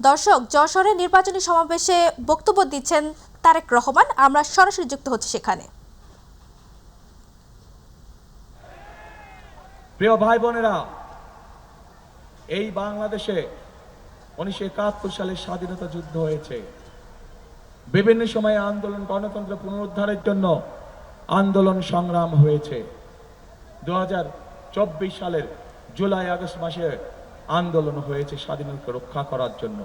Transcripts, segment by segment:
দর্শক, যশোরে নির্বাচনী সমাবেশে বক্তব্য দিচ্ছেন তারেক রহমান। আমরা সরাসরি যুক্ত হচ্ছি সেখানে। প্রিয় ভাই বোনেরা, এই বাংলাদেশে 1971 সালে স্বাধীনতা যুদ্ধ হয়েছে। বিভিন্ন সময়ে আন্দোলন, গণতন্ত্র পুনরুদ্ধারের জন্য আন্দোলন সংগ্রাম হয়েছে। 2024 সালের জুলাই আগস্ট মাসে আন্দোলন হয়েছে স্বাধীনতা রক্ষা করার জন্য।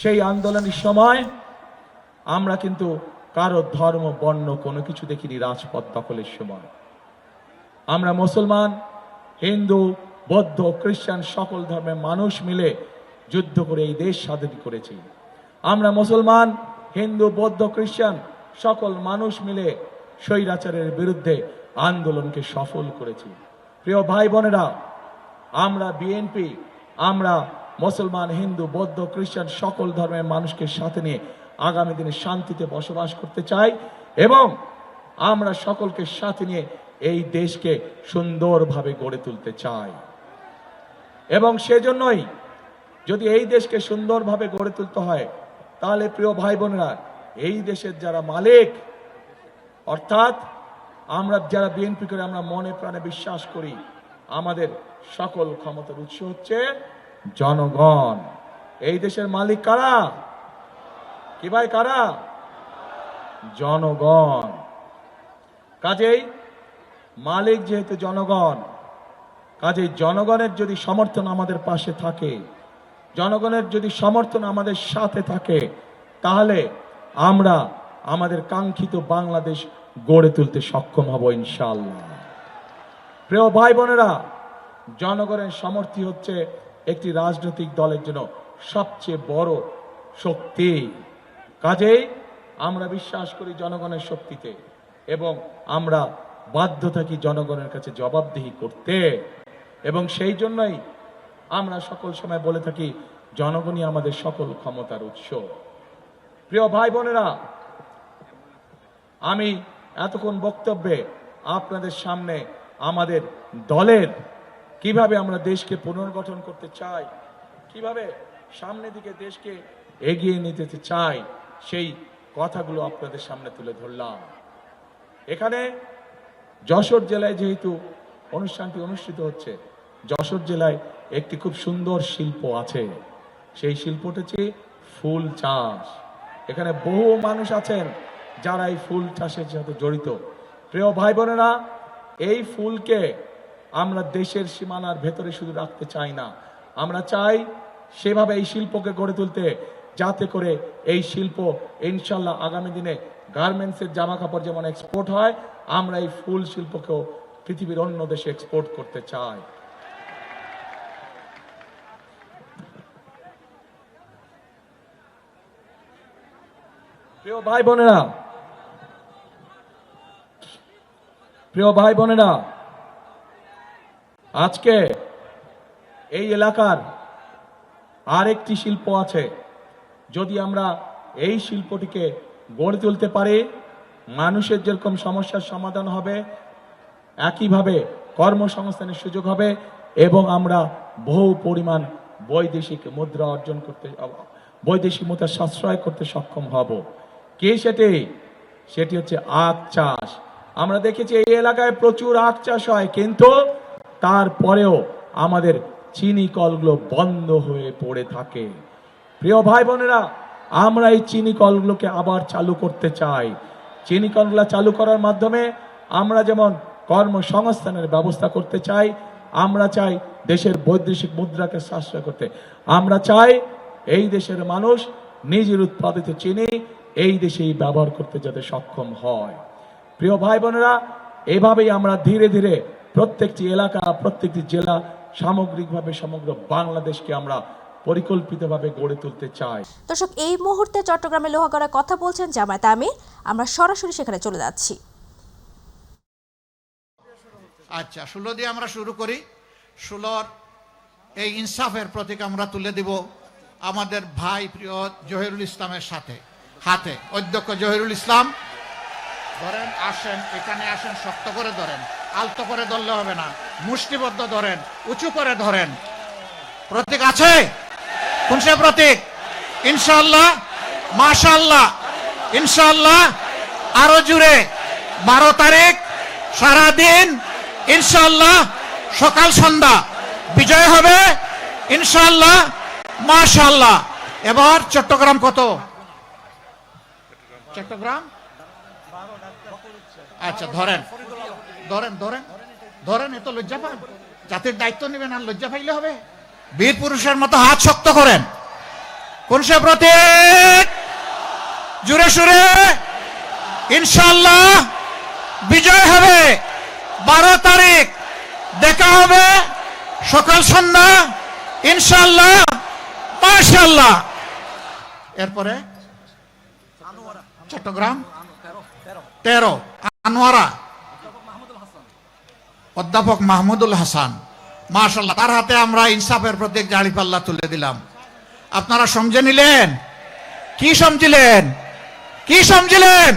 সেই আন্দোলনের সময় আমরা কিন্তু কারো ধর্ম, বর্ণ কোনো কিছু দেখিনি। রাজপথ দখলের সময় আমরা মুসলমান, হিন্দু, বৌদ্ধ, খ্রিস্টান সকল ধর্মের মানুষ মিলে যুদ্ধ করে এই দেশ স্বাধীন করেছি। আমরা মুসলমান, হিন্দু, বৌদ্ধ, খ্রিস্টান সকল মানুষ মিলে স্বৈরাচারের বিরুদ্ধে আন্দোলনকে সফল করেছি। প্রিয় ভাই বোনেরা, আমরা বিএনপি, আমরা মুসলমান, হিন্দু, বৌদ্ধ, খ্রিস্টান সকল ধর্মের মানুষকে সাথে নিয়ে আগামী দিনে শান্তিতে বসবাস করতে চাই এবং আমরা সকলকে সাথে নিয়ে এই দেশকে সুন্দরভাবে গড়ে তুলতে চাই। এবং সেজন্যই যদি এই দেশকে সুন্দরভাবে গড়ে তুলতে হয়, তাহলে প্রিয় ভাই বোনেরা, এই দেশের যারা মালিক, অর্থাৎ আমরা যারা বিএনপি করে আমরা মনে প্রাণে বিশ্বাস করি, আমাদের সকল ক্ষমতার উৎস হচ্ছে জনগণ। এই দেশের মালিক কারা? কি ভাই, কারা? জনগণ। কাজেই মালিক যেহেতু জনগণ, কাজেই জনগণের যদি সমর্থন আমাদের পাশে থাকে, জনগণের যদি সমর্থন আমাদের সাথে থাকে, তাহলে আমরা আমাদের কাঙ্ক্ষিত বাংলাদেশ গড়ে তুলতে সক্ষম হব ইনশাআল্লাহ। প্রিয় ভাই বোনেরা, জনগণের সমর্থন হচ্ছে একটি রাজনৈতিক দলের জন্য সবচেয়ে বড় শক্তি। কাজেই আমরা বিশ্বাস করি জনগণের শক্তিতে এবং আমরা বাধ্য থাকি জনগণের কাছে জবাবদিহি করতে। এবং সেই জন্যই আমরা সকল সময় বলে থাকি জনগণই আমাদের সকল ক্ষমতার উৎস। প্রিয় ভাই বোনেরা, আমি এতক্ষণ বক্তব্যে আপনাদের সামনে আমাদের দলের কিভাবে আমরা দেশকে পুনর্গঠন করতে চাই, কিভাবে সামনের দিকে দেশকে এগিয়ে নিতে চাই, সেই কথাগুলো আপনাদের সামনে তুলে ধরলাম। এখানে যশোর জেলায় যেহেতু অনুষ্ঠানটি অনুষ্ঠিত হচ্ছে, যশোর জেলায় একটি খুব সুন্দর শিল্প আছে। সেই শিল্পটি হচ্ছে ফুল চাষ। এখানে বহু মানুষ আছেন যারা এই ফুল চাষের সাথে জড়িত। প্রিয় ভাই বোনেরা, এই ফুলকে আমরা দেশের সীমানার ভেতরে শুধু রাখতে চাই না, আমরা চাই সেভাবে এই শিল্পকে গড়ে তুলতে, যাতে করে এই শিল্প ইনশাল্লাহ আগামী দিনে গার্মেন্টসের জামা কাপড় যেমন এক্সপোর্ট হয়, আমরা এই ফুল শিল্পকেও পৃথিবীর অন্য দেশে এক্সপোর্ট করতে চাই। প্রিয় ভাই বোনেরা, প্রিয় ভাই বোনেরা, আজকে এই এলাকার আরেকটি শিল্প আছে। যদি আমরা এই শিল্পটিকে গড়ে তুলতে পারি, মানুষের যেরকম সমস্যার সমাধান হবে, একইভাবে কর্মসংস্থানের সুযোগ হবে এবং আমরা বহু পরিমাণ বৈদেশিক মুদ্রা অর্জন করতে, বৈদেশিক মুদ্রা সাশ্রয় করতে সক্ষম হব। কি সেটি হচ্ছে আখ চাষ। আমরা দেখেছি এই এলাকায় প্রচুর আখ চাষ হয়, কিন্তু তারপরেও আমাদের চিনি কলগুলো বন্ধ হয়ে পড়ে থাকে। প্রিয় ভাই বোনেরা, আমরা এই চিনি কলগুলোকে আবার চালু করতে চাই। চিনি কলগুলো চালু করার মাধ্যমে আমরা যেমন কর্মসংস্থানের ব্যবস্থা করতে চাই, আমরা চাই দেশের বৈদেশিক মুদ্রাকে সাশ্রয় করতে, আমরা চাই এই দেশের মানুষ নিজের উৎপাদিত চিনি এই দেশেই ব্যবহার করতে যাতে সক্ষম হয়। প্রিয় ভাই বোনেরা, এভাবেই আমরা ধীরে ধীরে প্রত্যেকটি এলাকা, প্রত্যেকটি জেলা, সামগ্রিকভাবে সমগ্র বাংলাদেশকে আমরা পরিকল্পিতভাবে গড়ে তুলতে চাই। দর্শক, এই মুহূর্তে চট্টগ্রামে লোহাগড়ায় কথা বলছেন জামায়াত আমির। আমরা সরাসরি সেখানে চলে যাচ্ছি। আচ্ছা, 16 দিয়ে আমরা শুরু করি। 16 এই ইনসাফের প্রতীক আমরা তুলে দিব আমাদের ভাই প্রিয় জহিরুল ইসলামের সাথে হাতে। অধ্যক্ষ জহিরুল ইসলাম ধরেন, আসেন, এখানে আসেন, শক্ত করে ধরেন, আলতো করে ধরলে হবে না, মুষ্টিবদ্ধ ধরেন, উঁচু করে ধরেন। প্রতীক আছে? কোন সে প্রতীক? ইনশাআল্লাহ, মাশাআল্লাহ, ইনশাআল্লাহ। আরো জুড়ে 12 তারিখ সারাদিন ইনশাআল্লাহ, সকাল সন্ধ্যা বিজয় হবে ইনশাআল্লাহ, মাশাআল্লাহ। এবার চট্টগ্রাম কত? চট্টগ্রাম আচ্ছা, ধরেন ধরেন ধরেন ধরেন, এত লজ্জা পান? জাতির দায়িত্ব নেবেন আর লজ্জা পাইলে হবে? বীর পুরুষের মতো হাত শক্ত করেন। কোন সে প্রতীক? জুড়ে সুরে ইনশাআল্লাহ বিজয় হবে। 12 তারিখ দেখা হবে সকাল সন্ধ্যা ইনশাআল্লাহ, মাশাআল্লাহ। এরপরে চট্টগ্রাম 13 আনোয়ারা, অধ্যাপক মাহমুদুল হাসান, মাশাআল্লাহ। তার হাতে আমরা ইনসাফের প্রতীক দাঁড়িপাল্লা তুলে দিলাম। আপনারা সমঝে নিলেন? কি সমঝিলেন? কি সমঝিলেন?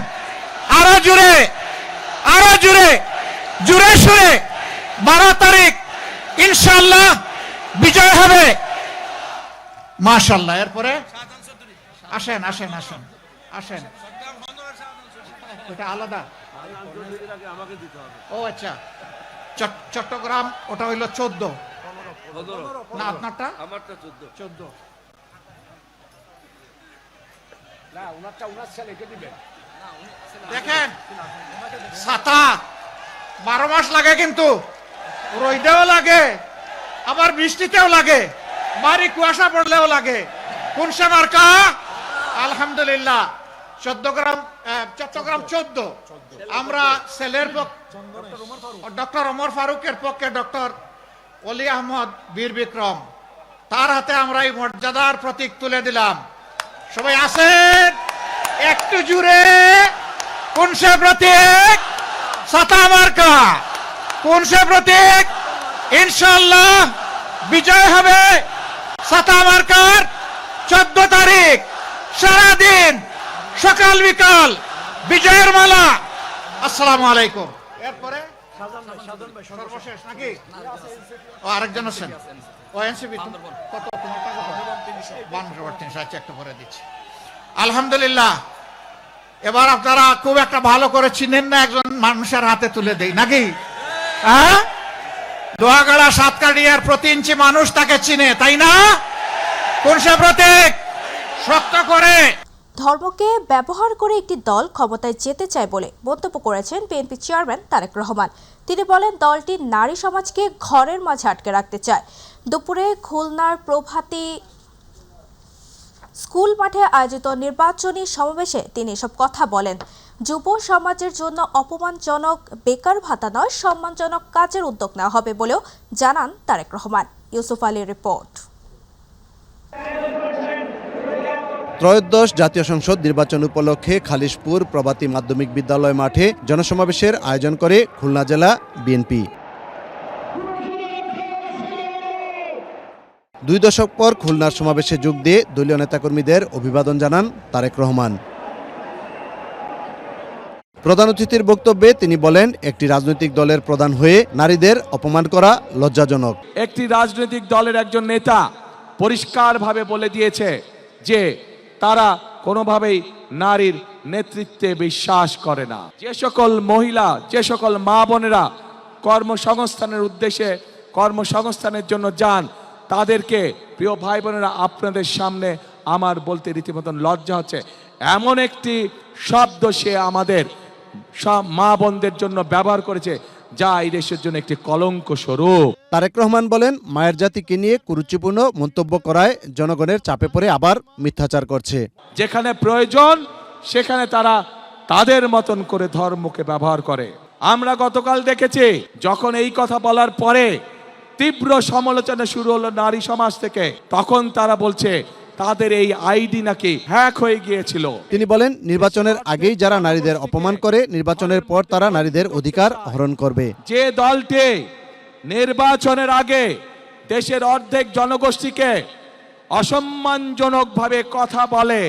আরো জুড়ে, আরো জুড়ে, জুড়ে সুরে 12 তারিখ ইনশাআল্লাহ বিজয় হবে, মাশাআল্লাহ। এরপরে আসেন আসেন আসেন আসেন, ওটা আলাদা। ও আচ্ছা, চট্টগ্রাম ওটা হইল 14 না? আপনারটা? আমারটা 14। দেখেন, ছাতা 12 মাস লাগে, কিন্তু রোদেও লাগে, আবার বৃষ্টিতেও লাগে, ভারী কুয়াশা পড়লেও লাগে। কোন সে মার্কা? আলহামদুলিল্লাহ, চট্টগ্রাম 14। আমরা সেলের ডক্টর ওমর ফারুকের পক্ষে ডক্টর অলি আহমদ বীর বিক্রম, তার হাতে আমরা এই মর্যাদার প্রতীক তুলে দিলাম। সবাই আসেন একটু জুড়ে। কোন সে প্রতীক? ছাতা মার্কা। কোন সে প্রতীক? ইনশাআল্লাহ বিজয় হবে ছাতা মার্কার। 14 তারিখ সারাদিন সকাল বিকাল বিজয়ের মালা। আসসালামু আলাইকুম। এরপরে সর্বশেষ নাকি? ও আরেকজন আছেন, ও এনসিপি। কত তোমারটা কত? 300। আচ্ছা, একটা পরে দিচ্ছি। আলহামদুলিল্লাহ। এবার আপনারা খুব একটা ভালো করে চিনেন না, একজন মানুষের হাতে তুলে দেই নাকি? হ্যাঁ, দোয়াগাড়া সাতকাটিয়ার প্রতি ইঞ্চি মানুষ তাকে চিনে, তাই না? কোন সে প্রতীক? শক্ত করে। ধর্মকে ব্যবহার করে একটি দল ক্ষমতায় যেতে চায় বলে মন্তব্য করেছেন বিএনপি চেয়ারম্যান তারেক রহমান। তিনি বলেন, দলটি নারী সমাজকে ঘরের মাঝে আটকে রাখতে চায়। দুপুরে খুলনার প্রভাতী স্কুল মাঠে আয়োজিত নির্বাচনী সমাবেশে তিনি এসব কথা বলেন। যুব সমাজের জন্য অপমানজনক বেকার ভাতা নয়, সম্মানজনক কাজের উদ্যোগ নেওয়া হবে বলেও জানান তারেক রহমান। ইউসুফ আলীর রিপোর্ট। ত্রয়োদশ জাতীয় সংসদ নির্বাচন উপলক্ষে খালিশপুর প্রভাতী মাধ্যমিক বিদ্যালয় মাঠে জনসমাবেশের আয়োজন করে খুলনা জেলা বিএনপি। 2 দশক পর খুলনার সমাবেশে যোগ দিয়ে দলীয় নেতাকর্মীদের অভিবাদন জানান তারেক রহমান। প্রধান অতিথির বক্তব্যে তিনি বলেন, একটি রাজনৈতিক দলের প্রধান হয়ে নারীদের অপমান করা লজ্জাজনক। একটি রাজনৈতিক দলের একজন নেতা পরিষ্কারভাবে বলে দিয়েছে যে তারা কোনোভাবেই নারীর নেতৃত্বে বিশ্বাস করে না। যে সকল মহিলা, যে সকল মা বোনেরা কর্মসংস্থানের উদ্দেশ্যে কর্মসংস্থানের জন্য যান, তাদেরকে প্রিয় ভাই বোনেরা, আপনাদের সামনে আমার বলতে রীতিমতন লজ্জা হচ্ছে, এমন একটি শব্দ সে আমাদের সব মা বোনদের জন্য ব্যবহার করেছে যা এই দেশের জন্য একটি কলঙ্ক স্বরূপ। তারেক রহমান বলেন, মায়ের জাতিকে নিয়ে কুরুচিপূর্ণ মন্তব্য করায় জনগণের চাপে পড়ে আবার মিথ্যাচার করছে। যেখানে প্রয়োজন সেখানে তারা তাদের মতন করে ধর্মকে ব্যবহার করে। আমরা গতকাল দেখেছি, যখন এই কথা বলার পরে তীব্র সমালোচনা শুরু হলো নারী সমাজ থেকে, তখন তারা বলছে তাদের এই আইডি নাকি হ্যাক হয়ে গিয়েছিল। তিনি বলেন, নির্বাচনের আগেই যারা নারীদের অপমান করে, নির্বাচনের পর তারা নারীদের অধিকার হরণ করবে। যে দলটি নির্বাচনের আগে দেশের অর্ধেক জনগোষ্ঠীকে অসম্মানজনকভাবে কথা বলে,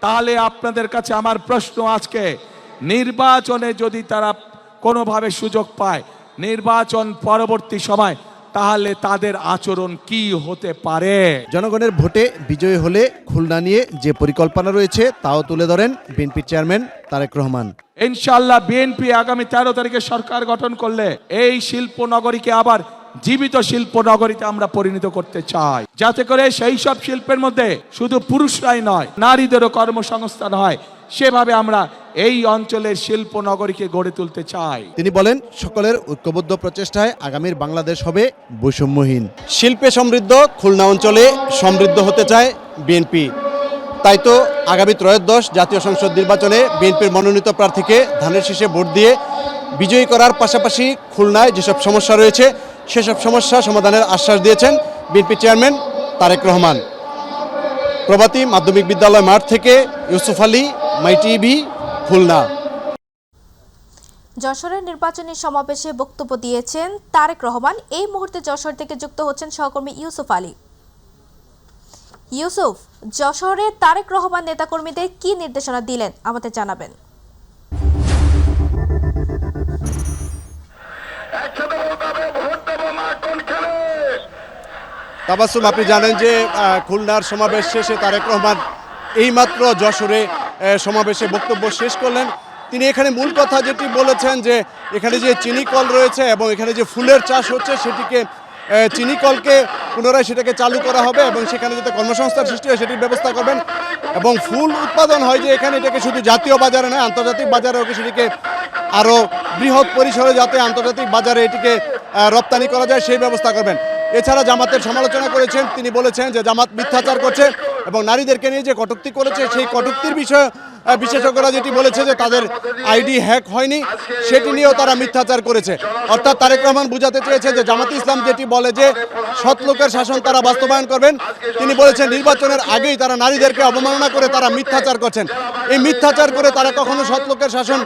তাহলে আপনাদের কাছে আমার প্রশ্ন, আজকে নির্বাচনে যদি তারা কোনোভাবে সুযোগ পায়, নির্বাচন পরবর্তী সময় তাহলে তাদের আচরণ কি হতে পারে? জনগণের ভোটে বিজয়ী হলে খুলনা নিয়ে যে পরিকল্পনা রয়েছে তাও তুলে ধরেন বিএনপি চেয়ারম্যান তারেক রহমান। ইনশাআল্লাহ বিএনপি আগামী 13 তারিখে সরকার গঠন করলে এই শিল্প নগরীকে আবার জীবিত শিল্প নগরীতে আমরা পরিণত করতে চাই, যাতে করে সেই সব শিল্পের মধ্যে শুধু পুরুষরাই নয়, নারীদেরও কর্মসংস্থান হয়। সেভাবে আমরা এই অঞ্চলের শিল্প নগরীকে গড়ে তুলতে চাই। তিনি বলেন, সকলের ঐক্যবদ্ধ প্রচেষ্টায় আগামীর বাংলাদেশ হবে বৈষম্যহীন। শিল্পে সমৃদ্ধ খুলনা অঞ্চলে সমৃদ্ধ হতে চায় বিএনপি। তাই তো আগামী ত্রয়োদশ জাতীয় সংসদ নির্বাচনে বিএনপির মনোনীত প্রার্থীকে ধানের শীষে ভোট দিয়ে বিজয়ী করার পাশাপাশি খুলনায় যেসব সমস্যা রয়েছে সেসব সমস্যা সমাধানের আশ্বাস দিয়েছেন বিএনপি চেয়ারম্যান তারেক রহমান। প্রভাতী মাধ্যমিক বিদ্যালয় মাঠ থেকে ইউসুফ আলী, মাই টিভি, খুলনা। যশোরের নির্বাচনী সমাবেশে বক্তব্য দিয়েছেন তারেক রহমান। এই মুহূর্তে যশোর থেকে যুক্ত হচ্ছেন সহকর্মী ইউসুফ আলী। ইউসুফ, যশোরে তারেক রহমান নেতাকর্মীদের কি নির্দেশনা দিলেন আমাদের জানাবেন। তাবাসসুম, আপনি জানেন যে খুলনার সমাবেশ শেষে তারেক রহমান এইমাত্র যশোরে সমাবেশে বক্তব্য শেষ করলেন। তিনি এখানে মূল কথা যেটি বলেছেন যে এখানে যে চিনি কল রয়েছে এবং এখানে যে ফুলের চাষ হচ্ছে সেটিকে চিনি কলকে পুনরায় সেটাকে চালু করা হবে এবং সেখানে যাতে কর্মসংস্থান সৃষ্টি হয় সেটির ব্যবস্থা করবেন। এবং ফুল উৎপাদন হয় যে এখানে এটাকে শুধু জাতীয় বাজারে নয়, আন্তর্জাতিক বাজারেও সেটিকে আরও বৃহৎ পরিসরে যাতে আন্তর্জাতিক বাজারে এটিকে রপ্তানি করা যায় সেই ব্যবস্থা করবেন। এছাড়া জামাতের সমালোচনা করেছেন। তিনি বলেছেন যে জামাত মিথ্যাচার করছে এবং নারীদেরকে নিয়ে যে কটূক্তি করেছে সেই কটূক্তির বিষয়ে বিশেষজ্ঞরা যেটি বলেছে যে তাদের আইডি হ্যাক হয়নি, সেটি নিয়েও তারা মিথ্যাচার করেছে। অর্থাৎ তারেক রহমান বুঝাতে চেয়েছে যে জামাত ইসলাম যেটি বলে যে সৎ লোকের শাসন তারা বাস্তবায়ন করবেন, তিনি বলেছেন নির্বাচনের আগেই তারা নারীদেরকে অবমাননা করে তারা মিথ্যাচার করছেন। এই মিথ্যাচার করে তারা কখনো সৎ লোকের শাসন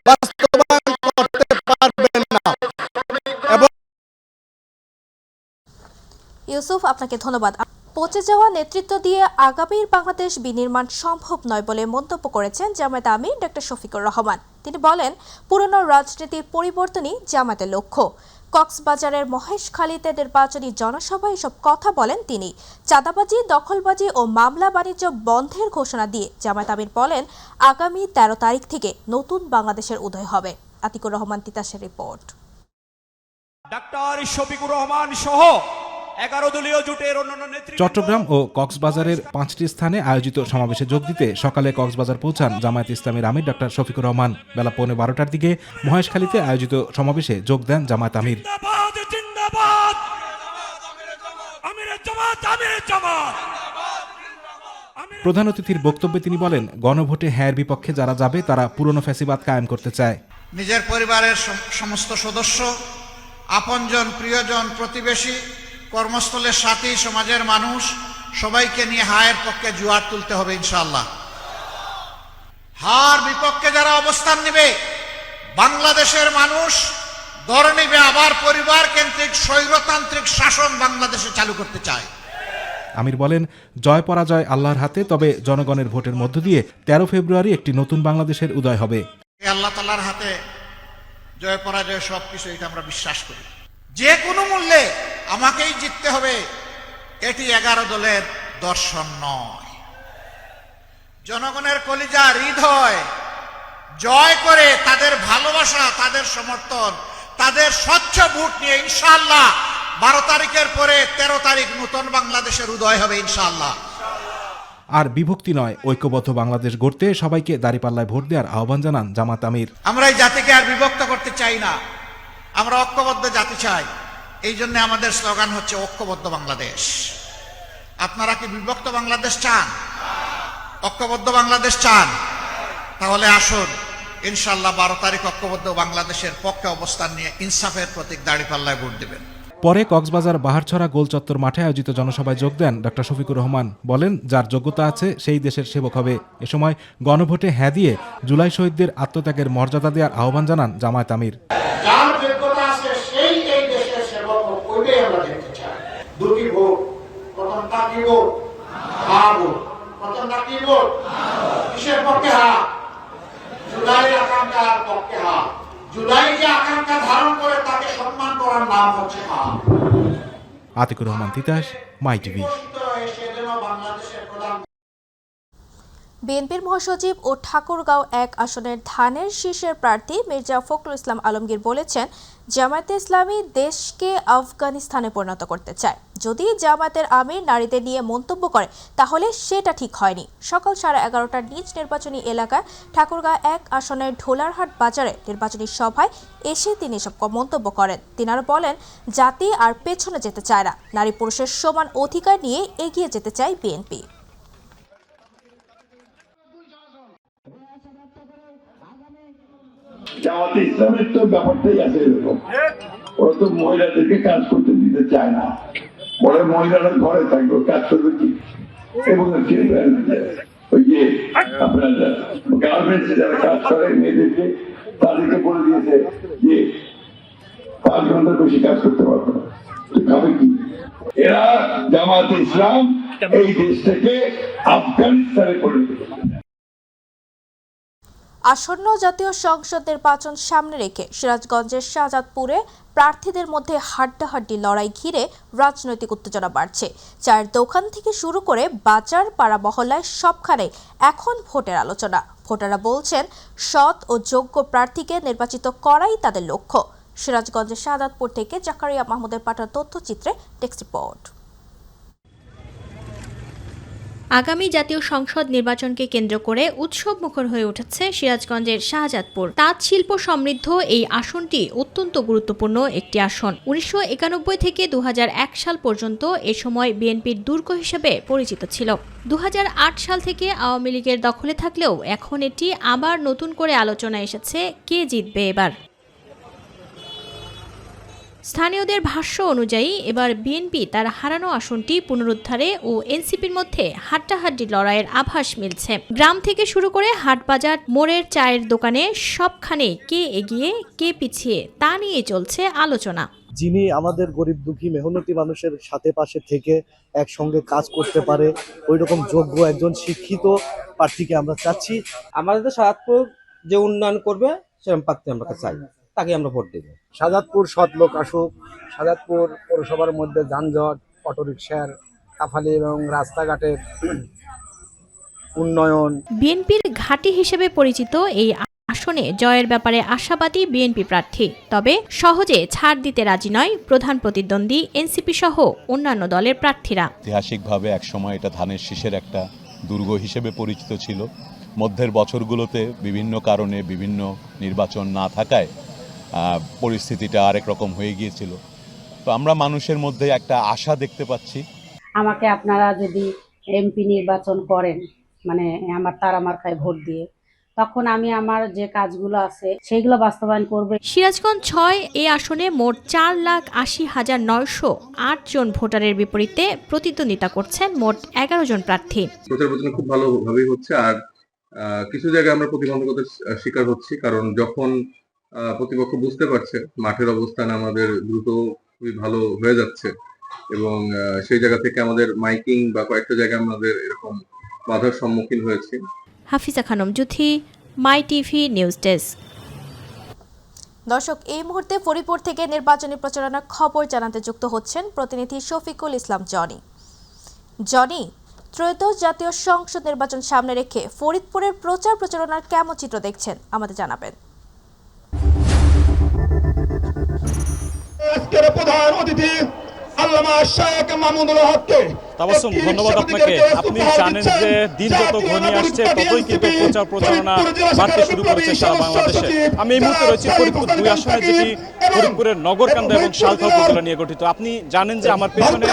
বাস্তবায়ন করতে পারবেন না। এবং ইউসুফ, আপনাকে ধন্যবাদ। পচে যাওয়া নেতৃত্ব দিয়ে আগামীর বাংলাদেশ বিনির্মাণ সম্ভব নয় বলে মন্তব্য করেছেন জামায়াত আমির ডক্টর শফিকুর রহমান। তিনি বলেন, পুরনো রাজনীতির পরিবর্তনই জামায়াতের লক্ষ্য। কক্সবাজারের মহেশখালীতে নির্বাচনী জনসভায় এসব কথা বলেন তিনি। চাঁদাবাজি, দখলবাজি ও মামলা বাণিজ্য বন্ধের ঘোষণা দিয়ে জামায়াত আমির বলেন, আগামী 13 তারিখ থেকে নতুন বাংলাদেশের উদয় হবে। আতিকুর রহমান তিতাসের রিপোর্ট। ডক্টর শফিকুর রহমান সহ 11 দলীয় জোটের অন্যান্য নেতৃত্ব চট্টগ্রাম ও কক্সবাজারের 5টি স্থানে আয়োজিত সমাবেশে যোগ দিতে সকালে কক্সবাজার পৌঁছান জামায়াত ইসলামীর আমির ডক্টর শফিকুর রহমান। বেলা 12:15টার দিকে মহেশখালীতে আয়োজিত সমাবেশে যোগ দেন জামায়াত আমির। প্রধান অতিথির বক্তব্যে তিনি বলেন, গণভোটে হ্যাঁর বিপক্ষে যারা যাবে তারা পুরনো ফ্যাসিবাদ কায়েম করতে চায়। নিজের পরিবারের সমস্ত সদস্য, আপনজন, প্রিয়জন, প্রতিবেশী, কর্মস্থলের সাথী, সমাজের মানুষ সবাইকে নিয়ে হায়ের পক্ষে জোয়ার তুলতে হবে ইনশাআল্লাহ। হার বিপক্ষে যারা অবস্থান নেবে, বাংলাদেশের মানুষ ধরে নেবে আবার পরিবার কেন্দ্রিক স্বৈরতান্ত্রিক শাসন বাংলাদেশে চালু করতে চায়। আমির বলেন, জয় পরাজয় আল্লাহর হাতে, তবে জনগণের ভোটের মধ্য দিয়ে 13 ফেব্রুয়ারি একটি নতুন বাংলাদেশের উদয় হবে। আল্লাহ তাআলার হাতে জয় পরাজয় সবকিছু, এটা আমরা বিশ্বাস করি। যে কোনো মূল্যে আমাকেই জিততে হবে, এটি 11 দলের দর্শন নয়। জনগণের কলিজা, হৃদয় জয় করে তাদের ভালোবাসা, তাদের সমর্থন, তাদের স্বচ্ছ ভোট নিয়ে ইনশাআল্লাহ 12 তারিখের পরে 13 তারিখ নতুন বাংলাদেশের উদয় হবে ইনশাআল্লাহ। আর বিভক্তি নয়, ঐক্যবদ্ধ বাংলাদেশ গড়তে সবাইকে দাঁড়িপাল্লায় ভোট দেওয়ার আহ্বান জানান জামাত আমির। আমরা এই জাতিকে আর বিভক্ত করতে চাই না, আমরা ঐক্যবদ্ধ জাতি চাই। এই জন্য আমাদের স্লোগান হচ্ছে ঐক্যবদ্ধ বাংলাদেশ। আপনারা কি বিভক্ত বাংলাদেশ চান? ঐক্যবদ্ধ বাংলাদেশ চান? তাহলে আসুন ইনশাআল্লাহ 12 তারিখ ঐক্যবদ্ধ বাংলাদেশের পক্ষে অবস্থান নিয়ে ইনসাফের প্রতীক দাঁড়িপাল্লায় ভোট দেবেন। পরে কক্সবাজার বাহারছড়া গোলচত্বর মাঠে আয়োজিত জনসভায় যোগ দেন ডক্টর শফিকুর রহমান। বলেন, যার যোগ্যতা আছে সেই দেশের সেবক হবে। এ সময় গণভোটে হ্যাঁ দিয়ে জুলাই শহীদদের আত্মত্যাগের মর্যাদা দেওয়ার আহ্বান জানান জামায়াত আমির। যার যোগ্যতা আছে সেই এই দেশের সেবক হোক, ওইটাই আমরা দেখতে চাই। দুটি ভোট, প্রথমটা কি ভোট? হ্যাঁ ভোট। প্রথমটা কি ভোট? কিসের পক্ষে? হ্যাঁ, জুলাই আকাঙ্ক্ষার পক্ষে। হ্যাঁ, জুলাই যে আকাঙ্ক্ষা ধারণ করে তাকে সম্মান করার নাম হচ্ছে হ্যাঁ। আতিকুর রহমান তিতাস, মাই টিভি। সেজন্য বাংলাদেশের প্রধান বিএনপির মহাসচিব ও ঠাকুরগাঁও ১ আসনের ধানের শীষের প্রার্থী মির্জা ফখরুল ইসলাম আলমগীর বলেছেন, জামায়াতে ইসলামী দেশকে আফগানিস্তানে পরিণত করতে চায়। যদি জামায়াতের আমির নারীদের নিয়ে মন্তব্য করে তাহলে সেটা ঠিক হয়নি। সকাল 11:30টার নিজ নির্বাচনী এলাকায় ঠাকুরগাঁও ১ আসনের ঢোলারহাট বাজারে নির্বাচনী সভায় এসে তিনি এসব মন্তব্য করেন। তিনি আরও বলেন, জাতি আর পেছনে যেতে চায় না, নারী পুরুষের সমান অধিকার নিয়ে এগিয়ে যেতে চায় বিএনপি। জামাতে ইসলামের তো ব্যাপারটাই আছে এরকম, ওরা তো মহিলাদেরকে কাজ করতে দিতে চায় না, বলে মহিলারা ঘরে থাকবে, কাজ করবে কি? এবং ওই যে আপনার গার্মেন্টসে যারা কাজ করে মেয়েদেরকে, তাদেরকে বলে দিয়েছে যে 5 ঘন্টার বেশি কাজ করতে পারবে না, খাবে কি? এরা জামাতে ইসলাম এই দেশটাকে আফগানিস্তানে পরিণত করবে। আসন্ন জাতীয় সংসদ নির্বাচন সামনে রেখে সিরাজগঞ্জের শাহজাদপুরে প্রার্থীদের মধ্যে হাড্ডাহাড্ডি লড়াই ঘিরে রাজনৈতিক উত্তেজনা বাড়ছে। চায়ের দোকান থেকে শুরু করে বাজার পাড়া মহল্লায় সবখানে এখন ভোটের আলোচনা। ভোটাররা বলছেন, সৎ ও যোগ্য প্রার্থীকে নির্বাচিত করাই তাদের লক্ষ্য। সিরাজগঞ্জের শাহজাদপুর থেকে জাকারিয়া মাহমুদের পাঠানো তথ্যচিত্রে ডেস্ক রিপোর্ট। আগামী জাতীয় সংসদ নির্বাচনকে কেন্দ্র করে উৎসবমুখর হয়ে উঠেছে সিরাজগঞ্জের শাহজাদপুর। তাঁত শিল্প সমৃদ্ধ এই আসনটি অত্যন্ত গুরুত্বপূর্ণ একটি আসন। 1991 থেকে 2001 সাল পর্যন্ত এ সময় বিএনপির দুর্গ হিসেবে পরিচিত ছিল। 2008 সাল থেকে আওয়ামী লীগের দখলে থাকলেও এখন এটি আবার নতুন করে আলোচনা এসেছে কে জিতবে এবার। স্থানীয়দের ভাষ্য অনুযায়ী এবার বিএনপি তার হারানো আসনটি পুনরুদ্ধারে ও এনসিপির মধ্যে হাড্ডাহাড্ডি লড়াইয়ের আভাস মিলছে। গ্রাম থেকে শুরু করে হাটবাজার, মোড়ের চায়ের দোকানে সবখানে কে এগিয়ে কে পিছিয়ে তা নিয়ে চলছে আলোচনা। যিনি আমাদের গরিব দুঃখী মেহনতি মানুষের সাথে পাশে থেকে একসঙ্গে কাজ করতে পারে, ওই রকম যোগ্য একজন শিক্ষিত প্রার্থীকে আমরা চাচ্ছি। আমাদের তো শাহজাদপুর যে উন্নয়ন করবে সেরকম প্রার্থী আমরা চাই, তাকে আমরা ভোট দেব। শাহজাদপুর সৎ লোক আসুক। শাহজাদপুর পৌরসভার মধ্যে যানজট, অটোরিকশার কাফালি এবং রাস্তাঘাটের উন্নয়ন। বিএনপির ঘাঁটি হিসেবে পরিচিত এই আসনে জয়ের ব্যাপারে আশাবাদী বিএনপি প্রার্থী। তবে সহজে ছাড় দিতে রাজি নয় প্রধান প্রতিদ্বন্দ্বী এনসিপি সহ অন্যান্য দলের প্রার্থীরা। ঐতিহাসিকভাবে একসময় এটা ধানের শীষের একটা দুর্গ হিসেবে পরিচিত ছিল। মধ্যের বছরগুলোতে বিভিন্ন কারণে বিভিন্ন নির্বাচন না থাকায় পরিস্থিতিটা আরেক রকম হয়ে গিয়েছিল। তো আমরা মানুষের মধ্যে একটা আশা দেখতে পাচ্ছি। আমাকে আপনারা যদি এমপি নির্বাচন করেন, মানে আমার মার্কায় ভোট দিয়ে, তখন আমি আমার যে কাজগুলো আছে সেইগুলো বাস্তবায়ন করব। সিরাজগঞ্জ 6 এই আসনে মোট 4,80,908 জন ভোটারের বিপরীতে প্রতিদ্বন্দ্বিতা করছেন মোট 11 জন প্রার্থী। প্রচার প্রচারণা খুব ভালোভাবেই হচ্ছে। আর কিছু জায়গায় আমরা প্রতিবন্ধকতার শিকার হচ্ছি, কারণ যখন প্রতিপক্ষ বুঝতে পারছে মাঠের অবস্থান আমাদের দ্রুত খুবই ভালো হয়ে যাচ্ছে, এবং সেই জায়গা থেকে আমাদের মাইকিং বা কয়েকটা জায়গায় আমাদের এরকম বাধার সম্মুখীন হয়েছে। হাফিজা খানম জুথি, মাই টিভি নিউজ ডেস্ক। দর্শক, এই মুহূর্তে ফরিদপুর থেকে নির্বাচনী প্রচারণার খবর জানাতে যুক্ত হচ্ছেন প্রতিনিধি শফিকুল ইসলাম জনি। জনি, ত্রয়োদশ জাতীয় সংসদ নির্বাচন সামনে রেখে ফরিদপুরের প্রচার প্রচারণার কেমন চিত্র দেখছেন আমাদের জানাবেন। আজকের প্রধান অতিথি আল্লামা শেখ মামুনুল হককে তাবাসসুম, ধন্যবাদ আপনাকে। আপনি জানেন যে দিন যত ঘনিয়ে আসছে ততই কিন্তু প্রচারণা বাড়তে শুরু করেছে সারা বাংলাদেশে। আমি এই মুহূর্তে রয়েছি ফরিদপুর 2 আসনে, যেটি ফরিদপুরের নগরকান্দা এবং সালথা উপজেলা নিয়ে গঠিত। আপনি জানেন যে আমার পেছনে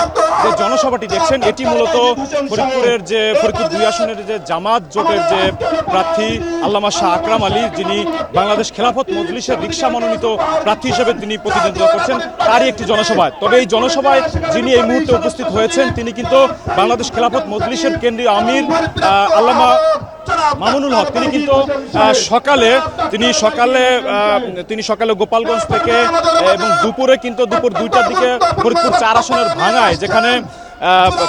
যে জনসভাটি দেখছেন এটি মূলত ফরিদপুরের যে ফরিদপুর 2 আসনের যে জামাত জোটের যে প্রার্থী আল্লামা শাহ আকরাম আলী, যিনি বাংলাদেশ খেলাফত মজলিসের রিকশা মনোনীত প্রার্থী হিসেবে তিনি প্রতিদ্বন্দ্বিতা করছেন, তারই একটি জনসভায়। তবে এই জনসভায় যিনি এই মুহূর্তে উপস্থিত হয়েছেন তিনি কিন্তু বাংলাদেশ খেলাফত মজলিসের কেন্দ্রীয় আমির আল্লামা মামুনুল হক। তিনি কিন্তু সকালে গোপালগঞ্জ থেকে এবং দুপুর 2টার দিকে ফরিদপুর 4 আসনের ভাঙায়, যেখানে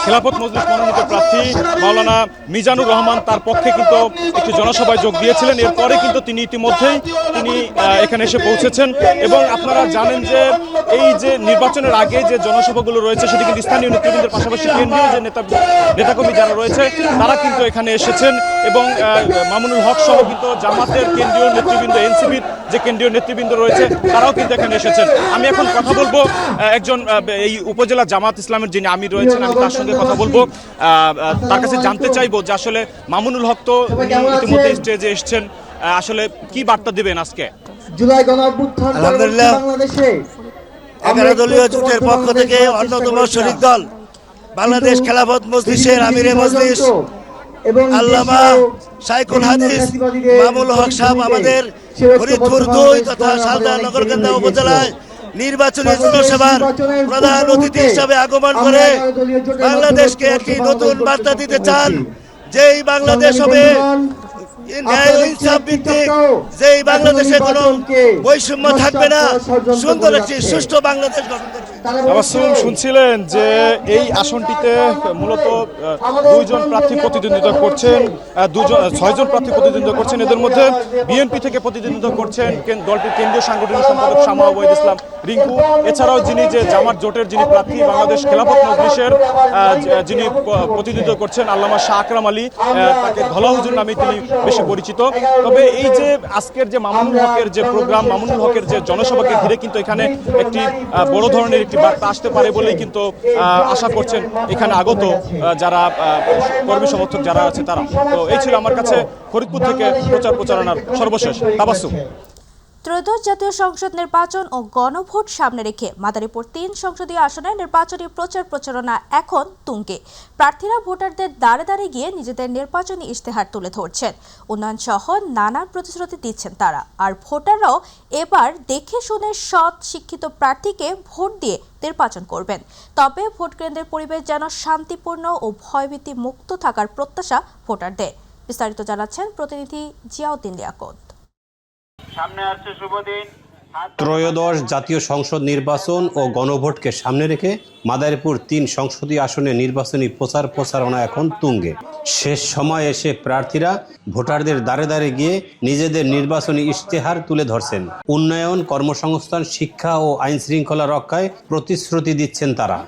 খেলাফত মজলিস মনোনীত প্রার্থী মাওলানা মিজানুর রহমান তার পক্ষে কিন্তু একটি জনসভায় যোগ দিয়েছিলেন। এরপরে কিন্তু তিনি ইতিমধ্যেই এখানে এসে পৌঁছেছেন এবং আপনারা জানেন যে এই যে নির্বাচনের আগে যে জনসভাগুলো রয়েছে সেটি কিন্তু স্থানীয় নেতৃবৃন্দের পাশাপাশি কেন্দ্রীয় যে নেতাকর্মী যারা রয়েছে তারা কিন্তু এখানে এসেছেন এবং মামুনুল হক সহ কিন্তু জামাতের কেন্দ্রীয় নেতৃবৃন্দ, এনসিপির যে কেন্দ্রীয় নেতৃবৃন্দ রয়েছে তারাও কিন্তু এখানে এসেছেন। আমি এখন কথা বলবো একজন এই উপজেলা জামাত ইসলামের যিনি আমির রয়েছেন, আমি তার সঙ্গে কথা বলবো, তার কাছে জানতে চাইবো যে আসলে মামুনুল হক তো ইতিমধ্যে স্টেজে এসেছেন, আসলে কি বার্তা দিবেন আজকে? আলহামদুলিল্লাহ, 11 দলীয় জোটের পক্ষ থেকে অন্যতম শরিক দল বাংলাদেশ খেলাফত মজলিসের আমিরে মজলিস আল্লামা শাইখুল হাদিস মামুনুল হক সাহেব আমাদের ফরিদপুর 2 তথা শালদা নগরকান্দা উপজেলায় নির্বাচনী জনসভার প্রধান অতিথি হিসাবে আগমন করে বাংলাদেশকে একটি নতুন বার্তা দিতে চান, যেই বাংলাদেশ হবে ন্যায় ইনসাফ ভিত্তিক, যেই বাংলাদেশে কোনো বৈষম্য থাকবে না, সুন্দর একটি সুষ্ঠু বাংলাদেশ গঠন করবে। শুনছিলেন যে এই আসনটিতে মূলত 2 জন প্রার্থী প্রতিদ্বন্দ্বিতা করছেন, 6 জন প্রার্থী প্রতিদ্বন্দ্বিতা করছেন। এদের মধ্যে বিএনপি থেকে প্রতিদ্বন্দ্বিতা করছেন দলটির কেন্দ্রীয় সাংগঠনিক সম্পাদক শামা ওবায়দ ইসলাম রিঙ্কু, এছাড়াও যিনি যে জামাত জোটের যিনি প্রার্থী বাংলাদেশ খেলাফত মজলিসের যিনি প্রতিদ্বন্দ্বিতা করছেন আল্লামা শাহ আকরাম আলী, তাকে ধলা হুজুর নামে তিনি বেশি পরিচিত। তবে এই যে আজকের যে মামুনুল হকের যে প্রোগ্রাম, মামুনুল হকের যে জনসভাকে ঘিরে কিন্তু এখানে একটি বড় ধরনের একটি বার্তা আসতে পারে বলেই কিন্তু আশা করছেন এখানে আগত যারা কর্মী সমর্থক যারা আছে তারা। তো এই ছিল আমার কাছে ফরিদপুর থেকে প্রচারণার সর্বশেষ তাবাসসুম। ত্রয়োদশ জাতীয় সংসদ নির্বাচন ও গণভোট সামনে রেখে মাদারীপুর 3 সংসদীয় আসনে নির্বাচনী প্রচারণা এখন তুঙ্গে। প্রার্থীরা ভোটারদের দ্বারে দ্বারে গিয়ে নিজেদের নির্বাচনী ইশতেহার তুলে ধরছেন, উন্নয়ন সহ নানান প্রতিশ্রুতি দিচ্ছেন তারা। আর ভোটাররাও এবার দেখে শুনে সৎ শিক্ষিত প্রার্থীকে ভোট দিয়ে নির্বাচন করবেন। তবে ভোট কেন্দ্রের পরিবেশ যেন শান্তিপূর্ণ ও ভয়ভীতি মুক্ত থাকার প্রত্যাশা ভোটারদের। বিস্তারিত জানাচ্ছেন প্রতিনিধি জিয়াউদ্দিন লিয়াকত। ত্রয়োদশ জাতীয় সংসদ নির্বাচন ও গণভোটকে সামনে রেখে মাদারীপুর 3 সংসদীয় আসনে নির্বাচনী প্রচারণা এখন তুঙ্গে। শেষ সময় এসে প্রার্থীরা ভোটারদের দ্বারে দ্বারে গিয়ে নিজেদের নির্বাচনী ইশতেহার তুলে ধরছেন। উন্নয়ন, কর্মসংস্থান, শিক্ষা ও আইন শৃঙ্খলা রক্ষায় প্রতিশ্রুতি দিচ্ছেন তারা।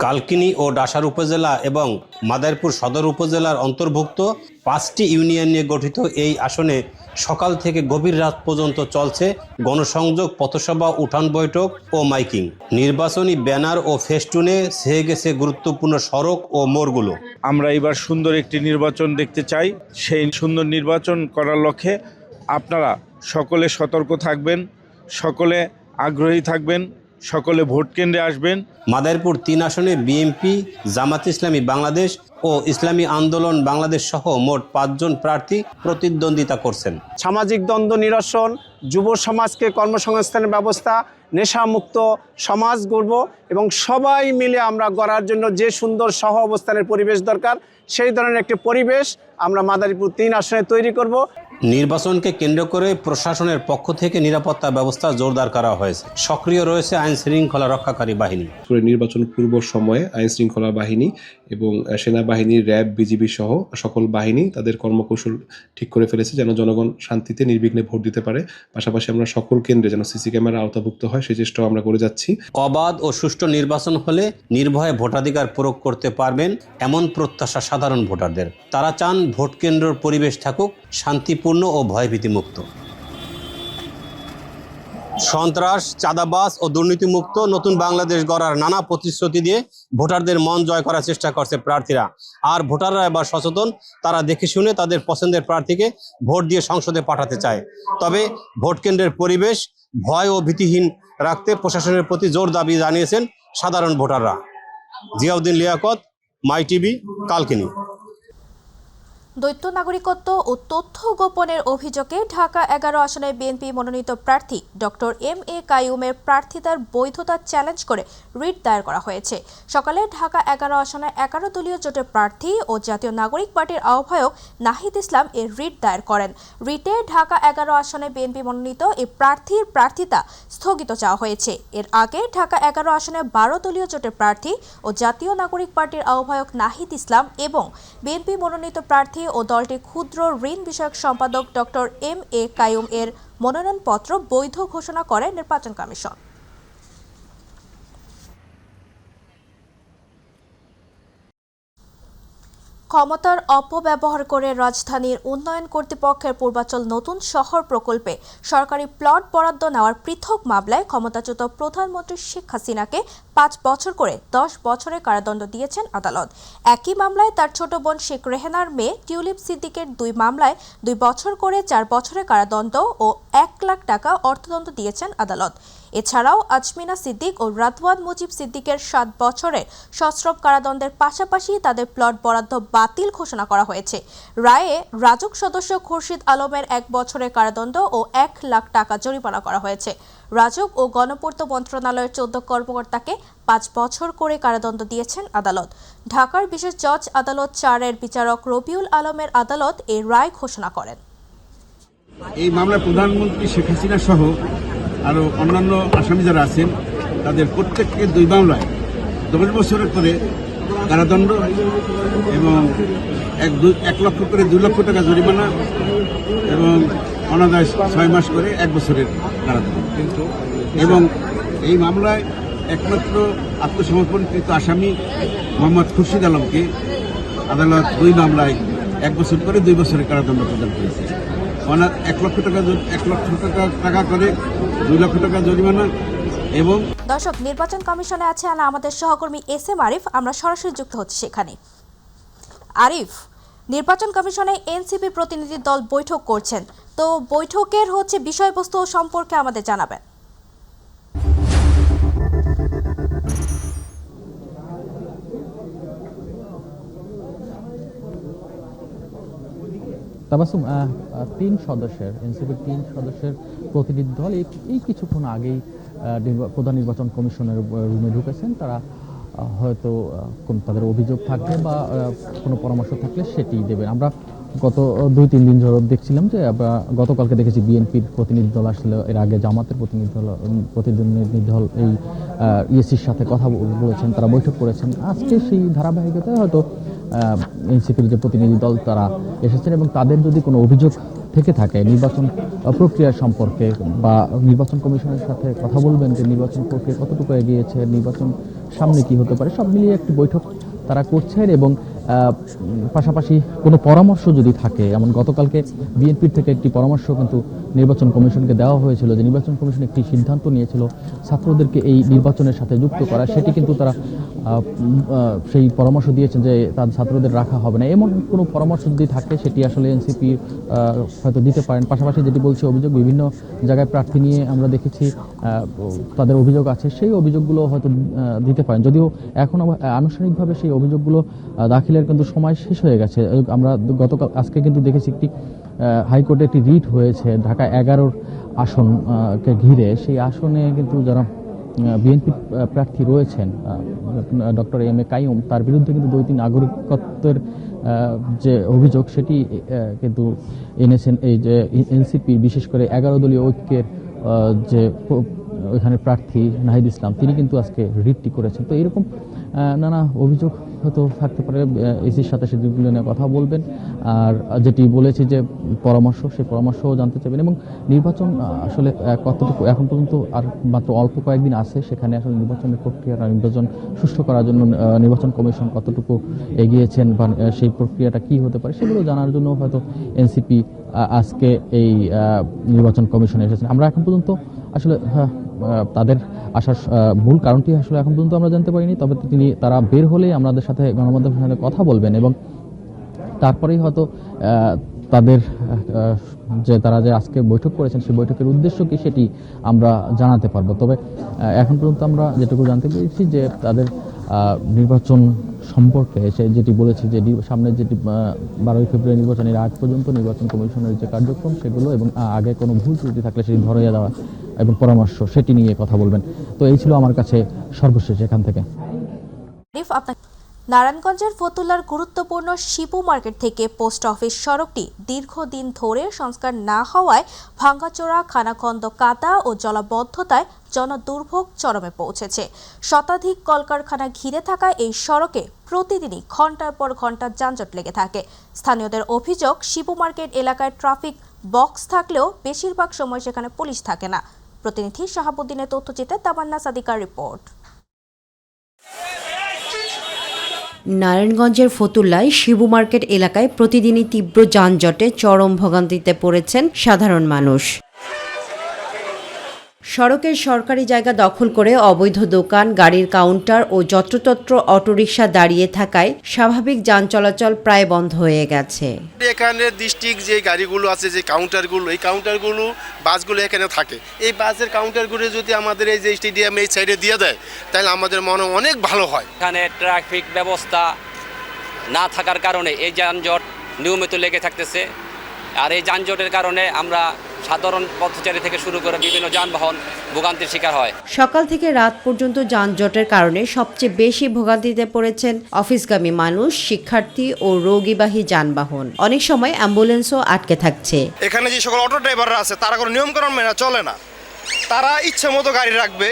কালকিনি ও ডাসার উপজেলা এবং মাদারীপুর সদর উপজেলার অন্তর্ভুক্ত 5টি ইউনিয়ন নিয়ে গঠিত এই আসনে সকাল থেকে গভীর রাত পর্যন্ত চলছে গণসংযোগ, পথসভা, উঠান বৈঠক ও মাইকিং। নির্বাচনী ব্যানার ও ফেস্টুনে ছেয়ে গেছে গুরুত্বপূর্ণ সড়ক ও মোড়গুলো। আমরা এবার সুন্দর একটি নির্বাচন দেখতে চাই। সেই সুন্দর নির্বাচন করার লক্ষ্যে আপনারা সকলে সতর্ক থাকবেন, সকলে আগ্রহী থাকবেন, সকলে ভোট কেন্দ্রে আসবেন। মাদারীপুর 3 আসনে বিএনপি, জামাত ইসলামী বাংলাদেশ ও ইসলামী আন্দোলন বাংলাদেশ সহ মোট 5 জন প্রার্থী প্রতিদ্বন্দ্বিতা করছেন। সামাজিক দ্বন্দ্ব নিরসন, যুব সমাজকে কর্মসংস্থানের ব্যবস্থা, নেশামুক্ত সমাজ গড়ব এবং সবাই মিলে আমরা গড়ার জন্য যে সুন্দর সহ অবস্থানের পরিবেশ দরকার, সেই ধরনের একটি পরিবেশ আমরা মাদারীপুর 3 আসনে তৈরি করব। নির্বাচনকে কেন্দ্র করে প্রশাসনের পক্ষ থেকে নিরাপত্তা ব্যবস্থা জোরদার করা হয়েছে। সক্রিয় রয়েছে আইন শৃঙ্খলা রক্ষাকারী বাহিনী। নির্বাচন পূর্ব সময়ে আইন শৃঙ্খলা বাহিনী এবং সেনাবাহিনী, র্যাব, বিজিবি সহ সকল বাহিনী তাদের কর্মকৌশল ঠিক করে ফেলেছে যেন জনগণ শান্তিতে নির্বিঘ্নে ভোট দিতে পারে। পাশাপাশি আমরা সকল কেন্দ্রে যেন সিসি ক্যামেরা আওতাভুক্ত হয় সেই চেষ্টাও আমরা করে যাচ্ছি। অবাধ ও সুষ্ঠু নির্বাচন হলে নির্ভয়ে ভোটাধিকার প্রয়োগ করতে পারবেন এমন প্রত্যাশা সাধারণ ভোটারদের। তারা চান ভোট কেন্দ্রের পরিবেশ থাকুক শান্তিপূর্ণ ও ভয়ভীতিমুক্ত। সন্ত্রাস, চাঁদাবাজ ও দুর্নীতিমুক্ত নতুন বাংলাদেশ গড়ার নানা প্রতিশ্রুতি দিয়ে ভোটারদের মন জয় করার চেষ্টা করছে প্রার্থীরা। আর ভোটাররা এবার সচেতন, তারা দেখে শুনে তাদের পছন্দের প্রার্থীকে ভোট দিয়ে সংসদে পাঠাতে চায়। তবে ভোট কেন্দ্রের পরিবেশ ভয় ও ভীতিহীন রাখতে প্রশাসনের প্রতি জোর দাবি জানিয়েছেন সাধারণ ভোটাররা। জিয়াউদ্দিন লিয়াকত, মাই টিভি, কালকিনি। দ্বৈত নাগরিকত্ব ও তথ্য গোপনের অভিযোগে ঢাকা 11 আসনে বিএনপি মনোনীত প্রার্থী ডক্টর এম.এ. কাইয়ুমের প্রার্থিতার বৈধতা চ্যালেঞ্জ করে রিট দায়ের করা হয়েছে। সকালে ঢাকা 11 আসনে 11 দলীয় জোটের প্রার্থী ও জাতীয় নাগরিক পার্টির আহ্বায়ক নাহিদ ইসলাম এর রিট দায়ের করেন। রিটে ঢাকা 11 আসনে বিএনপি মনোনীত এই প্রার্থীর প্রার্থিতা স্থগিত চাওয়া হয়েছে। এর আগে ঢাকা 11 আসনে 12 দলীয় জোটের প্রার্থী ও জাতীয় নাগরিক পার্টির আহ্বায়ক নাহিদ ইসলাম এবং বিএনপি মনোনীত প্রার্থী ও দলটির ক্ষুদ্র ঋণ বিষয়ক সম্পাদক ডক্টর এম.এ. কাইয়ুম এর মনোনয়নপত্র বৈধ ঘোষণা করে নির্বাচন কমিশন। ক্ষমতার অপব্যবহার করে রাজধানীর উন্নয়ন কর্তৃপক্ষের পূর্বাচল নতুন শহর প্রকল্পে সরকারি প্লট বরাদ্দ নেওয়ার পৃথক মামলায় ক্ষমতাচ্যুত প্রধানমন্ত্রী শেখ হাসিনাকে 5 বছর করে 10 বছরের কারাদণ্ড দিয়েছেন আদালত। একই মামলায় তার ছোট বোন শেখ রেহেনার মেয়ে টিউলিপ সিদ্দিকের 2 মামলায় 2 বছর করে 4 বছরের কারাদণ্ড ও 1 লাখ টাকা অর্থদণ্ড দিয়েছেন আদালত। এছাড়াও আজমিনা সিদ্দিক ও রাদওয়ান মুজিব সিদ্দিকের 7 বছরের সশ্রম কারাদণ্ডের পাশাপাশি তাদের প্লট বরাদ্দ বাতিল ঘোষণা করা হয়েছে। রায়ে রাজুক সদস্য খুরশিদ আলমের 1 বছরের কারাদণ্ড ও 1 লাখ টাকা জরিমানা করা হয়েছে। রাজুক ও গণপূর্ত মন্ত্রণালয়ের 14 কর্মকর্তাকে 5 বছর করে কারাদণ্ড দিয়েছেন আদালত। ঢাকার বিশেষ জজ আদালত 4-এর বিচারক রবিউল আলমের আদালত এই রায় ঘোষণা করেন। এই মামলায় প্রধানমন্ত্রী শেখ হাসিনা সহ আরও অন্যান্য আসামি যারা আছেন তাদের প্রত্যেককে 2 মামলায় 10 বছরের করে কারাদণ্ড এবং 1 লক্ষ করে 2 লক্ষ টাকা জরিমানা এবং অনাদায় 6 মাস করে 1 বছরের কারাদণ্ড। এবং এই মামলায় একমাত্র আত্মসমর্পণকৃত আসামি মোহাম্মদ খুরশিদ আলমকে আদালত 2 মামলায় 1 বছর করে 2 বছরের কারাদণ্ড প্রদান করেছে। 1 লক্ষ টাকা করে 2 লক্ষ টাকা জরিমানা। এবং দর্শক, নির্বাচন কমিশনে আছে আমাদের সহকর্মী এস.এম. আরিফ। আমরা সরাসরি যুক্ত হচ্ছি সেখানে। আরিফ, নির্বাচন কমিশনে এনসিপি প্রতিনিধি দল বৈঠক করছেন, তো বৈঠকের বিষয়বস্তু সম্পর্কে আমাদের জানাবেন। তাবাসুম, 3 সদস্যের এনসিপির 3 সদস্যের প্রতিনিধি দল এই কিছুক্ষণ আগেই প্রধান নির্বাচন কমিশনের রুমে ঢুকেছেন। তারা হয়তো তাদের অভিযোগ থাকলে বা কোনো পরামর্শ থাকলে সেটি দেবেন। আমরা গত 2-3 দিন ধরে দেখছিলাম যে গতকালকে দেখেছি বিএনপির প্রতিনিধি দল আসলে, এর আগে জামাতের প্রতিনিধি দল এই ইএসির সাথে কথা বলেছেন, তারা বৈঠক করেছেন। আজকে সেই ধারাবাহিকতায় হয়তো এনসিপির যে প্রতিনিধি দল তারা এসেছেন এবং তাদের যদি কোনো অভিযোগ থেকে থাকে নির্বাচন প্রক্রিয়া সম্পর্কে বা নির্বাচন কমিশনের সাথে কথা বলবেন যে নির্বাচন প্রক্রিয়া কতটুকু এগিয়েছে, নির্বাচন সামনে কি হতে পারে, সব মিলিয়ে একটি বৈঠক তারা করছেন। এবং পাশাপাশি কোনো পরামর্শ যদি থাকে, এমন গতকালকে বিএনপির থেকে একটি পরামর্শ কিন্তু নির্বাচন কমিশনকে দেওয়া হয়েছিল যে নির্বাচন কমিশন একটি সিদ্ধান্ত নিয়েছিল ছাত্রদেরকে এই নির্বাচনের সাথে যুক্ত করা, সেটি কিন্তু তারা সেই পরামর্শ দিয়েছেন যে তাদের ছাত্রদের রাখা হবে না। এমন কোনো পরামর্শ যদি থাকে সেটি আসলে এনসিপি হয়তো দিতে পারেন। পাশাপাশি যেটি বলছে অভিযোগ, বিভিন্ন জায়গায় প্রার্থী নিয়ে আমরা দেখেছি তাদের অভিযোগ আছে, সেই অভিযোগগুলো হয়তো দিতে পারেন, যদিও এখনও আনুষ্ঠানিকভাবে সেই অভিযোগগুলো দাখিলের কিন্তু সময় শেষ হয়ে গেছে। আমরা আজকে কিন্তু দেখেছি একটি হাইকোর্টে একটি রিট হয়েছে ঢাকা 11 আসনকে ঘিরে। সেই আসনে কিন্তু যারা বিএনপি প্রার্থী রয়েছেন ডক্টর এম.এ. কাইয়ুম, তার বিরুদ্ধে কিন্তু 2-3 নাগরিকত্বের যে অভিযোগ সেটি কিন্তু এনেছেন এই যে এনসিপি, বিশেষ করে 11 দলীয় ঐক্যের যে ওইখানে প্রার্থী নাহিদ ইসলাম, তিনি কিন্তু আজকে রিটটি করেছেন। তো এরকম নানা অভিযোগ হয়তো থাকতে পারে, এসির সাথে সেগুলো নিয়ে কথা বলবেন। আর যেটি বলেছি যে পরামর্শ, সেই পরামর্শও জানতে চাইবেন। এবং নির্বাচন আসলে কতটুকু এখন পর্যন্ত আর মাত্র অল্প কয়েকদিন আছে, সেখানে আসলে নির্বাচনের প্রক্রিয়া, নির্বাচন সুষ্ঠু করার জন্য নির্বাচন কমিশন কতটুকু এগিয়েছেন বা সেই প্রক্রিয়াটা কি হতে পারে সেগুলো জানার জন্য হয়তো এনসিপি আজকে এই নির্বাচন কমিশনে এসেছেন। আমরা এখন পর্যন্ত আসলে তাদের আসার মূল কারণটি আসলে এখন পর্যন্ত আমরা জানতে পারিনি, তবে তারা বের হলে আমাদের সাথে গণমাধ্যমের সাথে কথা বলবেন এবং তারপরেই হয়তো তাদের তারা যে আজকে বৈঠক করেছেন সেই বৈঠকের উদ্দেশ্য কি সেটি আমরা জানাতে পারবো। তবে এখন পর্যন্ত আমরা যেটুকু জানতে পেরেছি যে তাদের নির্বাচন সম্পর্কে সে যেটি বলেছে যে সামনে যেটি 12 ফেব্রুয়ারি নির্বাচনের আগ পর্যন্ত নির্বাচন কমিশনের যে কার্যক্রম সেগুলো এবং আগে কোনো ভুল ত্রুটি থাকলে সেটি ধরিয়ে দেওয়া এবং পরামর্শ সেটি নিয়ে কথা বলবেন। তো এই ছিল আমার কাছে সর্বশেষ এখান থেকে। নারায়ণগঞ্জের ফতুল্লার গুরুত্বপূর্ণ শিপু মার্কেট থেকে পোস্ট অফিস সড়কটি দীর্ঘদিন ধরে সংস্কার না হওয়ায় ভাঙ্গাচোরা, খানাখন্দ, কাদা ও জলাবদ্ধতায় জনদুর্ভোগ চরমে পৌঁছেছে। শতাধিক কলকারখানা ঘিরে থাকা এই সড়কে প্রতিদিনই ঘণ্টার পর ঘণ্টা যানজট লেগে থাকে। স্থানীয়দের অভিযোগ, শিপু মার্কেট এলাকায় ট্রাফিক বক্স থাকলেও বেশিরভাগ সময় সেখানে পুলিশ থাকে না। প্রতিনিধি শাহাবুদ্দিনের তথ্যচিত্রে তামান্না সাদিকার রিপোর্ট। নারায়ণগঞ্জের ফতুল্লায় শিবু মার্কেট এলাকায় প্রতিদিনই তীব্র যানজটে চরম ভোগান্তিতে পড়েছেন সাধারণ মানুষ। সড়কের সরকারি জায়গা দখল করে অবৈধ দোকান, গাড়ির কাউন্টার ও যত্রতত্র অটোরিকশা দাঁড়িয়ে থাকায় স্বাভাবিক যান চলাচল প্রায় বন্ধ হয়ে গেছে। এখানে ডিস্ট্রিক্ট যে গাড়িগুলো আছে, যে কাউন্টারগুলো, এই কাউন্টারগুলো বাসগুলো এখানে থাকে। এই বাসের কাউন্টারগুলো যদি আমাদের এই যে স্টেডিয়াম এই সাইডে দিয়ে দেয় তাহলে আমাদের মনে অনেক ভালো হয়। এখানে ট্রাফিক ব্যবস্থা না থাকার কারণে এই যানজট নিয়মিত লেগে থাকতেছে। আর এই যানজটের কারণে আমরা সাধারণ পথচারী থেকে শুরু করে বিভিন্ন যানবাহন ভোগান্তির শিকার হয়। সকাল থেকে রাত পর্যন্ত যানজটের কারণে সবচেয়ে বেশি ভোগান্তিতে পড়েছেন অফিসগামী মানুষ, শিক্ষার্থী ও রোগীবাহী যানবাহন। অনেক সময় অ্যাম্বুলেন্সও আটকে থাকছে। এখানে যে সকল অটো ড্রাইভাররা আছে তারা কোনো নিয়মকানুন মেনে চলে না। তারা ইচ্ছে মতো গাড়ি রাখবে,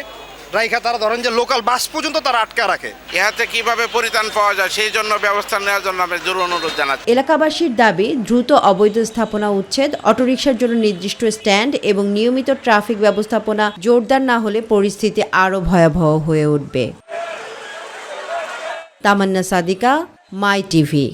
রাইখা তারা ধরেন যে লোকাল বাস পর্যন্ত তারা আটকে রাখে। ইহাতে কিভাবে পরিত্রাণ পাওয়া যায় সেই জন্য ব্যবস্থা নেওয়ার জন্য আমি জোর অনুরোধ জানাচ্ছি। এলাকাবাসীর দাবি, দ্রুত অবৈধ স্থাপনা উচ্ছেদ, অটোরিকশার জন্য নির্দিষ্ট স্ট্যান্ড এবং নিয়মিত ট্রাফিক ব্যবস্থাপনা জোরদার না হলে পরিস্থিতি আরও ভয়াবহ হয়ে উঠবে। তামান্না সাদিকা, মাই টিভি।